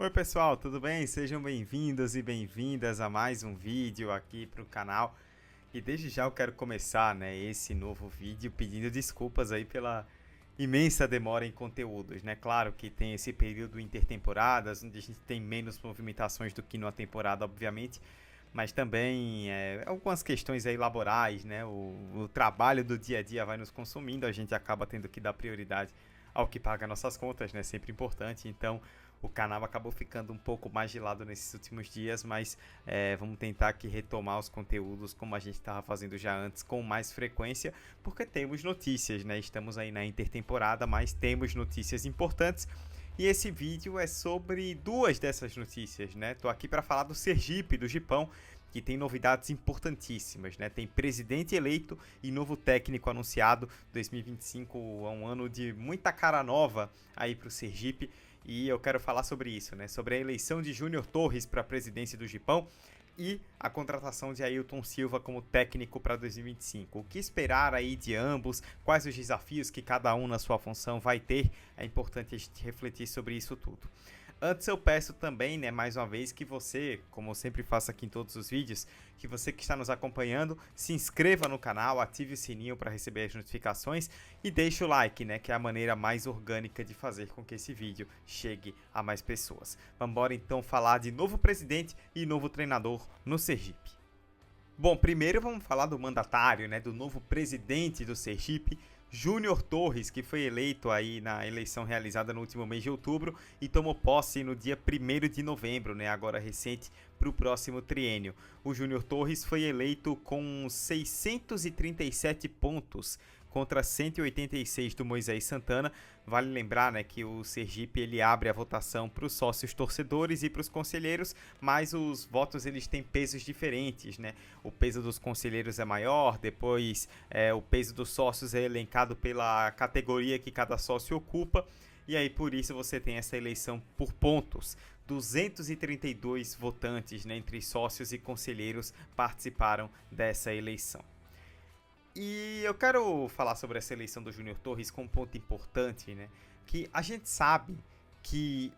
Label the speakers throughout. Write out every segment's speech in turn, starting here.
Speaker 1: Oi pessoal, tudo bem? Sejam bem-vindos e bem-vindas a mais um vídeo aqui para o canal. E desde já eu quero começar, esse novo vídeo pedindo desculpas aí pela imensa demora em conteúdos, né? Claro que tem esse período intertemporadas, onde a gente tem menos movimentações do que numa temporada, obviamente, mas também algumas questões aí laborais, né? O trabalho do dia a dia vai nos consumindo, a gente acaba tendo que dar prioridade ao que paga nossas contas, né? Sempre importante, então o canal acabou ficando um pouco mais de lado nesses últimos dias, mas vamos tentar aqui retomar os conteúdos como a gente estava fazendo já antes, com mais frequência, porque temos notícias, né? Estamos aí na intertemporada, mas temos notícias importantes. E esse vídeo é sobre duas dessas notícias, né? Tô aqui para falar do Sergipe, do Gipão, que tem novidades importantíssimas, né? Tem presidente eleito e novo técnico anunciado. 2025 é um ano de muita cara nova aí para o Sergipe. E eu quero falar sobre isso, né? Sobre a eleição de Júnior Torres para a presidência do Gipão e a contratação de Ailton Silva como técnico para 2025. O que esperar aí de ambos? Quais os desafios que cada um na sua função vai ter? É importante a gente refletir sobre isso tudo. Antes eu peço também, né, mais uma vez, que você, como eu sempre faço aqui em todos os vídeos, que você que está nos acompanhando, se inscreva no canal, ative o sininho para receber as notificações e deixe o like, né, que é a maneira mais orgânica de fazer com que esse vídeo chegue a mais pessoas. Vamos embora então falar de novo presidente e novo treinador no Sergipe. Bom, primeiro vamos falar do mandatário, né, do novo presidente do Sergipe, Júnior Torres, que foi eleito aí na eleição realizada no último mês de outubro e tomou posse no dia 1º de novembro, né, agora recente, para o próximo triênio. O Júnior Torres foi eleito com 637 pontos contra 186 do Moisés Santana. Vale lembrar, né, que o Sergipe ele abre a votação para os sócios torcedores e para os conselheiros, mas os votos eles têm pesos diferentes, né? O peso dos conselheiros é maior, depois o peso dos sócios é elencado pela categoria que cada sócio ocupa, e aí por isso você tem essa eleição por pontos. 232 votantes, né, entre sócios e conselheiros participaram dessa eleição. E eu quero falar sobre essa eleição do Júnior Torres com um ponto importante, né? Que a gente sabe que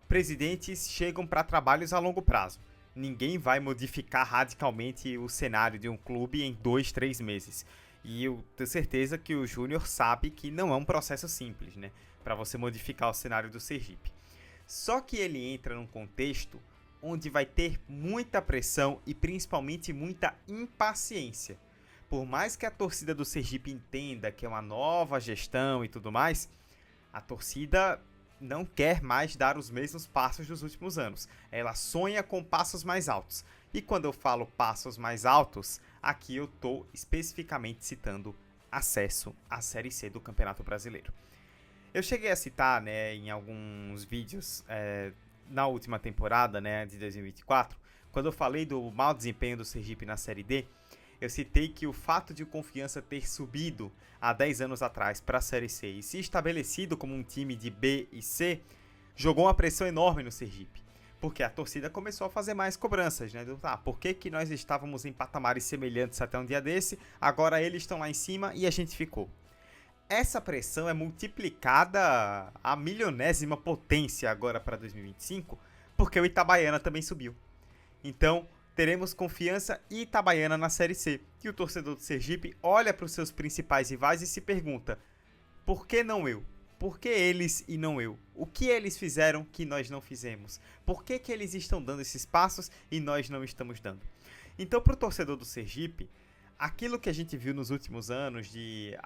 Speaker 1: presidentes chegam para trabalhos a longo prazo. Ninguém vai modificar radicalmente o cenário de um clube em 2, 3 meses. E eu tenho certeza que o Júnior sabe que não é um processo simples, né? Para você modificar o cenário do Sergipe. Só que ele entra num contexto onde vai ter muita pressão e principalmente muita impaciência. Por mais que a torcida do Sergipe entenda que é uma nova gestão e tudo mais, a torcida não quer mais dar os mesmos passos dos últimos anos. Ela sonha com passos mais altos. E quando eu falo passos mais altos, aqui eu estou especificamente citando acesso à Série C do Campeonato Brasileiro. Eu cheguei a citar, né, em alguns vídeos na última temporada, né, de 2024, quando eu falei do mau desempenho do Sergipe na Série D, eu citei que o fato de o Confiança ter subido há 10 anos atrás para a Série C e se estabelecido como um time de B e C, jogou uma pressão enorme no Sergipe. Porque a torcida começou a fazer mais cobranças, né? Por que nós estávamos em patamares semelhantes até um dia desse, agora eles estão lá em cima e a gente ficou. Essa pressão é multiplicada a milionésima potência agora para 2025, porque o Itabaiana também subiu. Então, teremos Confiança e Itabaiana na Série C. E o torcedor do Sergipe olha para os seus principais rivais e se pergunta: por que não eu? Por que eles e não eu? O que eles fizeram que nós não fizemos? Por que eles estão dando esses passos e nós não estamos dando? Então, para o torcedor do Sergipe, aquilo que a gente viu nos últimos anos de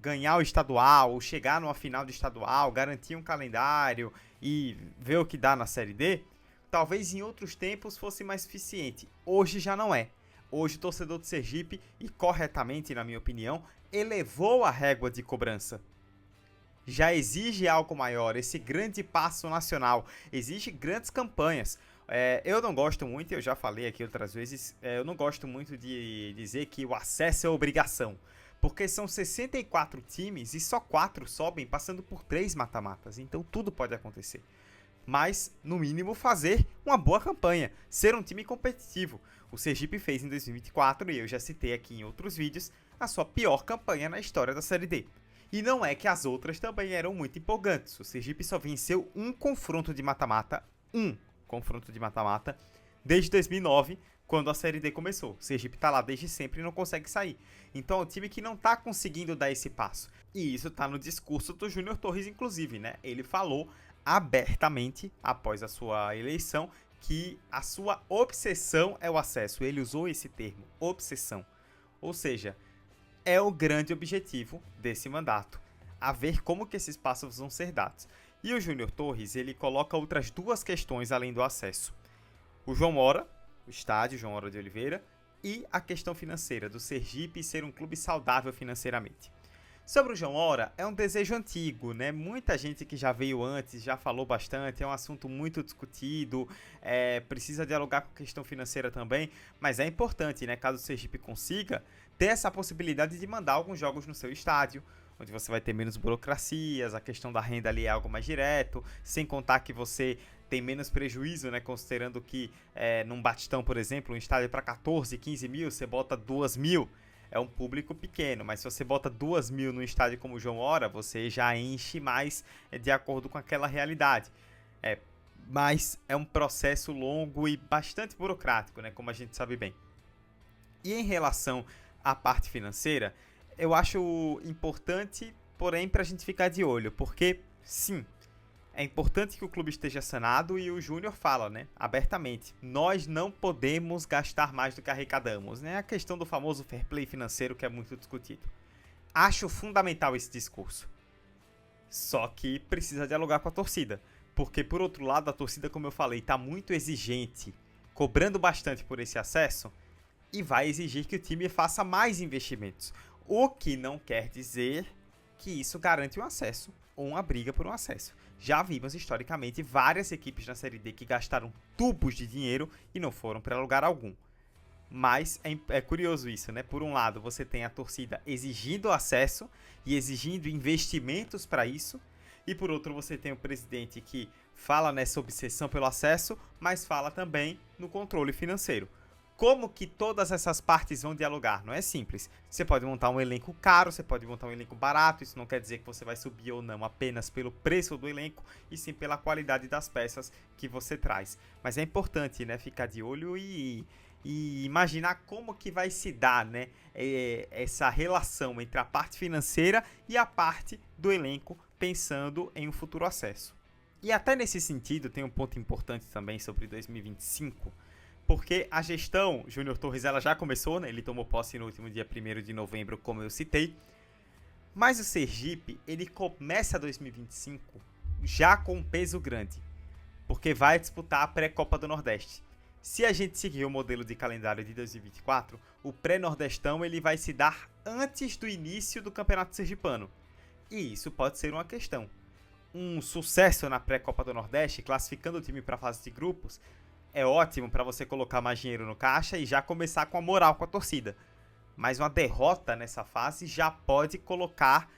Speaker 1: ganhar o estadual, ou chegar numa final de estadual, garantir um calendário e ver o que dá na Série D, talvez em outros tempos fosse mais eficiente. Hoje já não é. Hoje o torcedor do Sergipe, e corretamente na minha opinião, elevou a régua de cobrança. Já exige algo maior, esse grande passo nacional. Exige grandes campanhas. Eu não gosto muito, eu já falei aqui outras vezes, eu não gosto muito de dizer que o acesso é obrigação. Porque são 64 times e só 4 sobem passando por 3 mata-matas. Então tudo pode acontecer. Mas, no mínimo, fazer uma boa campanha, ser um time competitivo. O Sergipe fez em 2024, e eu já citei aqui em outros vídeos, a sua pior campanha na história da Série D. E não é que as outras também eram muito empolgantes. O Sergipe só venceu um confronto de mata-mata um confronto de mata-mata desde 2009, quando a Série D começou. O Sergipe tá lá desde sempre e não consegue sair. Então é um time que não tá conseguindo dar esse passo. E isso tá no discurso do Júnior Torres, inclusive, né? Ele falou abertamente, após a sua eleição, que a sua obsessão é o acesso. Ele usou esse termo, obsessão. Ou seja, é o grande objetivo desse mandato. A ver como que esses passos vão ser dados. E o Júnior Torres, ele coloca outras duas questões além do acesso. O João Hora, o estádio João Hora de Oliveira, e a questão financeira do Sergipe ser um clube saudável financeiramente. Sobre o João Hora, é um desejo antigo, né? Muita gente que já veio antes já falou bastante, é um assunto muito discutido, precisa dialogar com a questão financeira também, mas é importante, né? Caso o Sergipe consiga, ter essa possibilidade de mandar alguns jogos no seu estádio, onde você vai ter menos burocracias, a questão da renda ali é algo mais direto, sem contar que você tem menos prejuízo, né? Considerando que num Batistão, por exemplo, um estádio para 14, 15 mil, você bota 2 mil, é um público pequeno, mas se você bota 2 mil num estádio como o João Hora, você já enche mais de acordo com aquela realidade. Mas é um processo longo e bastante burocrático, né? Como a gente sabe bem. E em relação à parte financeira, eu acho importante, porém, para a gente ficar de olho, porque, sim, é importante que o clube esteja sanado e o Júnior fala, né, abertamente, nós não podemos gastar mais do que arrecadamos, né, a questão do famoso fair play financeiro que é muito discutido. Acho fundamental esse discurso, só que precisa dialogar com a torcida, porque, por outro lado, a torcida, como eu falei, está muito exigente, cobrando bastante por esse acesso, e vai exigir que o time faça mais investimentos. O que não quer dizer que isso garante um acesso ou uma briga por um acesso. Já vimos historicamente várias equipes na Série D que gastaram tubos de dinheiro e não foram para lugar algum. Mas é curioso isso, né? Por um lado, você tem a torcida exigindo acesso e exigindo investimentos para isso. E por outro, você tem o presidente que fala nessa obsessão pelo acesso, mas fala também no controle financeiro. Como que todas essas partes vão dialogar? Não é simples. Você pode montar um elenco caro, você pode montar um elenco barato. Isso não quer dizer que você vai subir ou não apenas pelo preço do elenco, e sim pela qualidade das peças que você traz. Mas é importante, né, ficar de olho e imaginar como que vai se dar, né, essa relação entre a parte financeira e a parte do elenco, pensando em um futuro acesso. E até nesse sentido, tem um ponto importante também sobre 2025, porque a gestão Júnior Torres ela já começou, né? Ele tomou posse no último dia 1º de novembro, como eu citei. Mas o Sergipe, ele começa 2025 já com um peso grande, porque vai disputar a pré-Copa do Nordeste. Se a gente seguir o modelo de calendário de 2024, o pré-nordestão ele vai se dar antes do início do Campeonato Sergipano. E isso pode ser uma questão. Um sucesso na pré-Copa do Nordeste, classificando o time para a fase de grupos, é ótimo para você colocar mais dinheiro no caixa e já começar com a moral com a torcida. Mas uma derrota nessa fase já pode colocar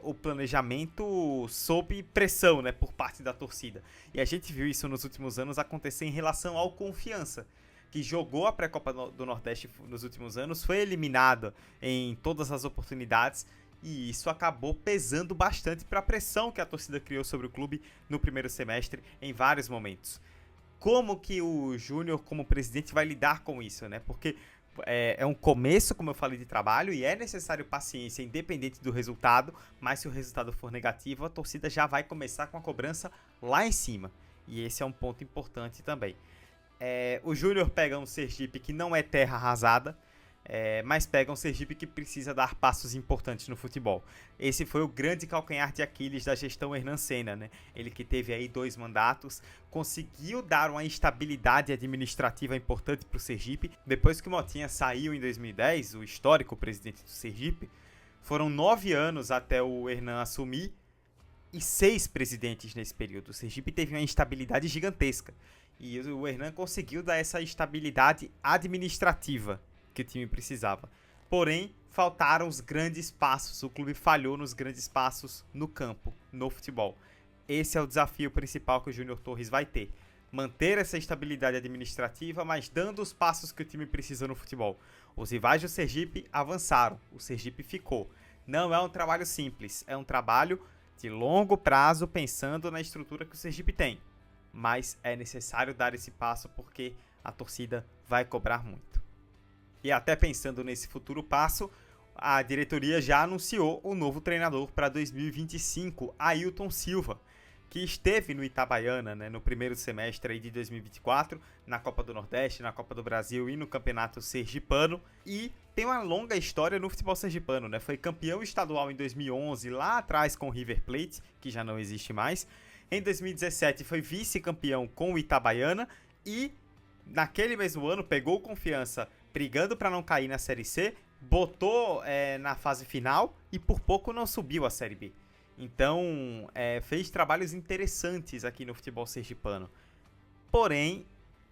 Speaker 1: o planejamento sob pressão, né, por parte da torcida. E a gente viu isso nos últimos anos acontecer em relação ao Confiança, que jogou a pré-Copa do Nordeste nos últimos anos, foi eliminado em todas as oportunidades, e isso acabou pesando bastante para a pressão que a torcida criou sobre o clube no primeiro semestre em vários momentos. Como que o Júnior, como presidente, vai lidar com isso, né? Porque é um começo, como eu falei, de trabalho e é necessário paciência, independente do resultado, mas se o resultado for negativo, a torcida já vai começar com a cobrança lá em cima. E esse é um ponto importante também. O Júnior pega um Sergipe que não é terra arrasada, mas pega um Sergipe que precisa dar passos importantes no futebol. Esse foi o grande calcanhar de Aquiles da gestão Hernan Senna, né? Ele que teve aí 2 mandatos, conseguiu dar uma estabilidade administrativa importante para o Sergipe. Depois que o Motinha saiu em 2010, o histórico presidente do Sergipe, foram 9 anos até o Hernan assumir e 6 presidentes nesse período. O Sergipe teve uma instabilidade gigantesca e o Hernan conseguiu dar essa estabilidade administrativa que o time precisava. Porém, faltaram os grandes passos. O clube falhou nos grandes passos no campo, no futebol. Esse é o desafio principal que o Júnior Torres vai ter. Manter essa estabilidade administrativa, mas dando os passos que o time precisa no futebol. Os rivais do Sergipe avançaram. O Sergipe ficou. Não é um trabalho simples. É um trabalho de longo prazo, pensando na estrutura que o Sergipe tem. mas é necessário dar esse passo porque a torcida vai cobrar muito. E até pensando nesse futuro passo, a diretoria já anunciou o novo treinador para 2025, Ailton Silva, que esteve no Itabaiana, né, no primeiro semestre aí de 2024, na Copa do Nordeste, na Copa do Brasil e no Campeonato Sergipano, e tem uma longa história no futebol sergipano, né? Foi campeão estadual em 2011, lá atrás com o River Plate, que já não existe mais. Em 2017 foi vice-campeão com o Itabaiana e naquele mesmo ano pegou Confiança brigando para não cair na Série C, botou na fase final e por pouco não subiu a Série B. Então, fez trabalhos interessantes aqui no futebol sergipano. Porém,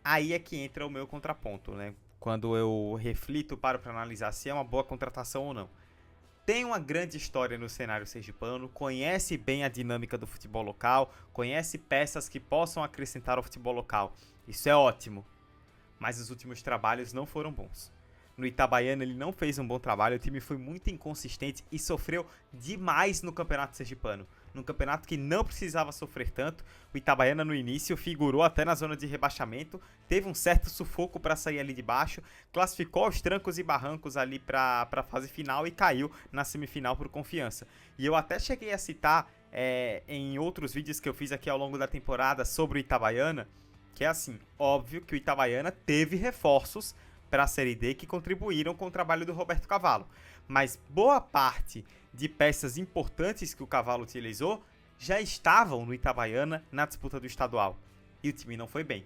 Speaker 1: aí é que entra o meu contraponto, né? Quando eu reflito, paro para analisar se é uma boa contratação ou não. Tem uma grande história no cenário sergipano, conhece bem a dinâmica do futebol local, conhece peças que possam acrescentar ao futebol local. Isso é ótimo. Mas os últimos trabalhos não foram bons. No Itabaiana ele não fez um bom trabalho, o time foi muito inconsistente e sofreu demais no Campeonato Sergipano. Num campeonato que não precisava sofrer tanto, o Itabaiana no início figurou até na zona de rebaixamento, teve um certo sufoco para sair ali de baixo, classificou aos trancos e barrancos ali para a fase final e caiu na semifinal por Confiança. E eu até cheguei a citar em outros vídeos que eu fiz aqui ao longo da temporada sobre o Itabaiana, que é assim, óbvio que o Itabaiana teve reforços para a Série D que contribuíram com o trabalho do Roberto Cavalo. Mas boa parte de peças importantes que o Cavalo utilizou já estavam no Itabaiana na disputa do estadual. E o time não foi bem.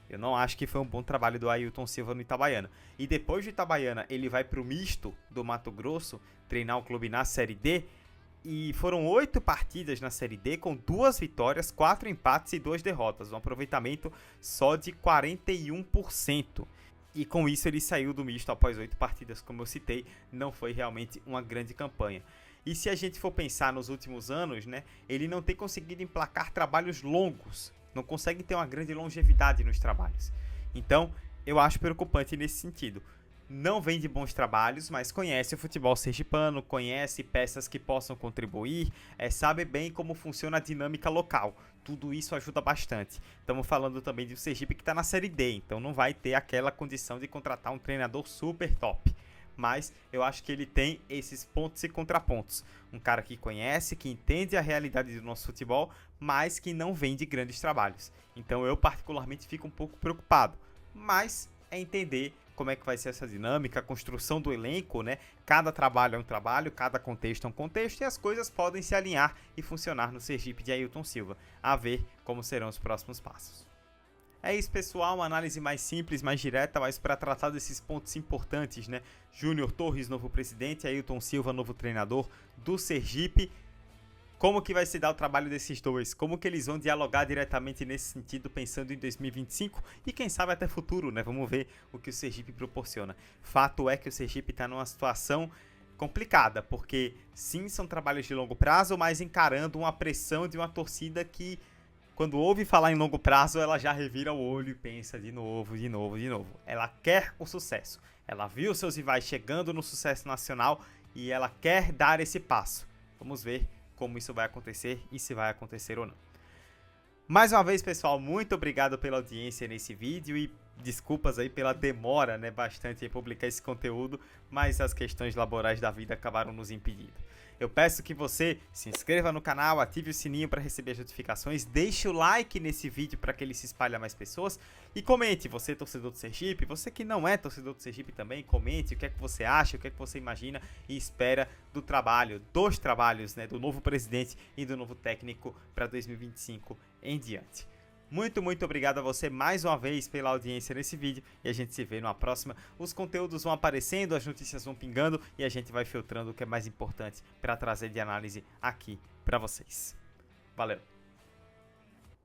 Speaker 1: Eu não acho que foi um bom trabalho do Ailton Silva no Itabaiana. E depois do Itabaiana ele vai para o misto do Mato Grosso treinar o clube na Série D. E foram 8 partidas na Série D com 2 vitórias, 4 empates e 2 derrotas. Um aproveitamento só de 41%. E com isso ele saiu do misto após 8 partidas, como eu citei, não foi realmente uma grande campanha. E se a gente for pensar nos últimos anos, né, ele não tem conseguido emplacar trabalhos longos, não consegue ter uma grande longevidade nos trabalhos. Então, eu acho preocupante nesse sentido. Não vem de bons trabalhos, mas conhece o futebol sergipano, conhece peças que possam contribuir, sabe bem como funciona a dinâmica local. Tudo isso ajuda bastante. Estamos falando também de um Sergipe que está na Série D, então não vai ter aquela condição de contratar um treinador super top. Mas eu acho que ele tem esses pontos e contrapontos. Um cara que conhece, que entende a realidade do nosso futebol, mas que não vem de grandes trabalhos. Então eu particularmente fico um pouco preocupado. Mas é entender como é que vai ser essa dinâmica, a construção do elenco, né? Cada trabalho é um trabalho, cada contexto é um contexto e as coisas podem se alinhar e funcionar no Sergipe de Ailton Silva. A ver como serão os próximos passos. É isso, pessoal, uma análise mais simples, mais direta, mas para tratar desses pontos importantes, né? Júnior Torres, novo presidente, Ailton Silva, novo treinador do Sergipe. Como que vai se dar o trabalho desses dois? Como que eles vão dialogar diretamente nesse sentido, pensando em 2025 e quem sabe até futuro, né? Vamos ver o que o Sergipe proporciona. Fato é que o Sergipe está numa situação complicada, porque sim, são trabalhos de longo prazo, mas encarando uma pressão de uma torcida que, quando ouve falar em longo prazo, ela já revira o olho e pensa de novo. Ela quer o sucesso. Ela viu seus rivais chegando no sucesso nacional e ela quer dar esse passo. Vamos ver como isso vai acontecer e se vai acontecer ou não. Mais uma vez, pessoal, muito obrigado pela audiência nesse vídeo e desculpas aí pela demora, né, bastante em publicar esse conteúdo, mas as questões laborais da vida acabaram nos impedindo. Eu peço que você se inscreva no canal, ative o sininho para receber as notificações, deixe o like nesse vídeo para que ele se espalhe a mais pessoas e comente, você torcedor do Sergipe, você que não é torcedor do Sergipe também, comente o que é que você acha, o que é que você imagina e espera do trabalho, dos trabalhos, né, do novo presidente e do novo técnico para 2025 em diante. Muito obrigado a você mais uma vez pela audiência nesse vídeo e a gente se vê numa próxima. Os conteúdos vão aparecendo, as notícias vão pingando e a gente vai filtrando o que é mais importante para trazer de análise aqui para vocês. Valeu!